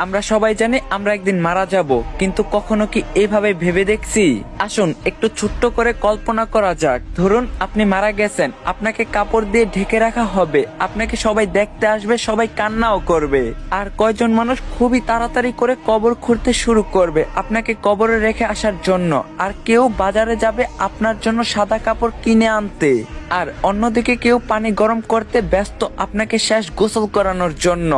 আমরা সবাই জানি আমরা একদিন মারা যাব, কিন্তু কখনো কি এইভাবে ভেবে দেখছি? আসুন একটু ছোট্ট করে কল্পনা করা যাক। ধরুন আপনি মারা গেছেন, আপনাকে কাপড় দিয়ে ঢেকে রাখা হবে, আপনাকে সবাই দেখতে আসবে, সবাই কান্নাও করবে। আর কয়জন মানুষ খুবই তাড়াতাড়ি করে কবর খুঁড়তে শুরু করবে আপনাকে কবরে রেখে আসার জন্য। আর কেউ বাজারে যাবে আপনার জন্য সাদা কাপড় কিনে আনতে। আর অন্যদিকে কেউ পানি গরম করতে ব্যস্ত আপনাকে শেষ গোসল করানোর জন্য।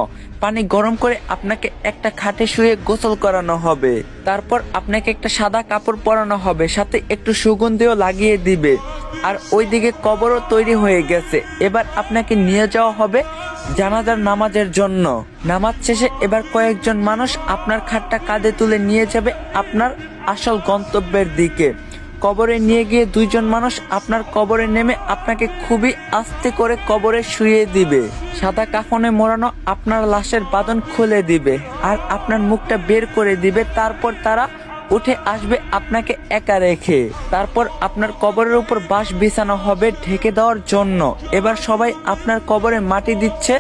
পানি গরম করে আপনাকে একটা খাটে শুয়ে গোসল করানো হবে। তারপর আপনাকে একটা সাদা কাপড় পরানো হবে, সাথে একটু সুগন্ধিও লাগিয়ে দিবে। আর ওইদিকে কবরও তৈরি হয়ে গেছে। এবার আপনাকে নিয়ে যাওয়া হবে জানাজার নামাজের জন্য। নামাজ শেষে এবার কয়েকজন মানুষ আপনার খাটটা কাঁধে তুলে নিয়ে যাবে আপনার আসল গন্তব্যের দিকে। কবরে নিয়ে গিয়ে দুইজন মানুষ আপনার কবরে নেমে আপনাকে খুবই আস্তে করে কবরে শুইয়ে দিবে। সাদা কাফনে মোড়ানো আপনার লাশের বাঁধন খুলে দিবে আর আপনার মুখটা বের করে দিবে। তারপর তারা উঠে আসবে আপনাকে একা রেখে। তারপর আপনার কবরের উপর বাঁশ বিছানো হবে ঢেকে দেওয়ার জন্য। এবার সবাই আপনার কবরে মাটি দিচ্ছে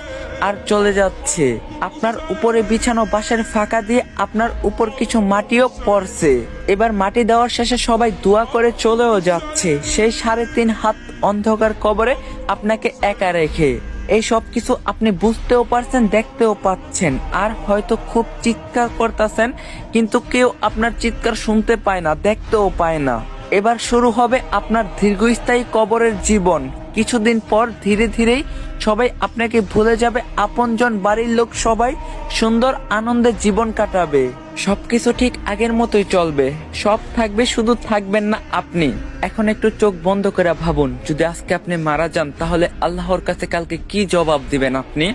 আর চলে যাচ্ছে। আপনার উপরে বিছানো বাঁশের ফাঁকা দিয়ে আপনার উপর কিছু মাটিও পড়ছে। এবার মাটি দেওয়ার শেষে সবাই দোয়া করে চলেও যাচ্ছে সেই 3.5 হাত অন্ধকার কবরে আপনাকে একা রেখে। এই সব কিছু আপনি বুঝতেও পারছেন, দেখতেও পাচ্ছেন, আর হয়তো খুব চিৎকার করতেছেন, কিন্তু কেউ আপনার চিৎকার শুনতে পায় না, দেখতেও পায় না। এবার শুরু হবে আপনার দীর্ঘস্থায়ী কবরের জীবন। কিছুদিন পর ধীরে ধীরেই সবাই আপনাকে ভুলে যাবে, আপনজন বাড়ির লোক সবাই সুন্দর আনন্দে জীবন কাটাবে। সবকিছু ঠিক আগের মতোই চলবে, সব থাকবে, শুধু থাকবেন না আপনি। এখন একটু চোখ বন্ধ করে ভাবুন, যদি আজকে আপনি মারা যান তাহলে আল্লাহর কাছে কালকে কি জবাব দিবেন আপনি?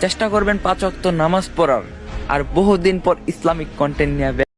চেষ্টা করবেন 5 ওয়াক্ত নামাজ পড়ার, আর বহুদিন পর ইসলামিক কন্টেন্ট নিয়ে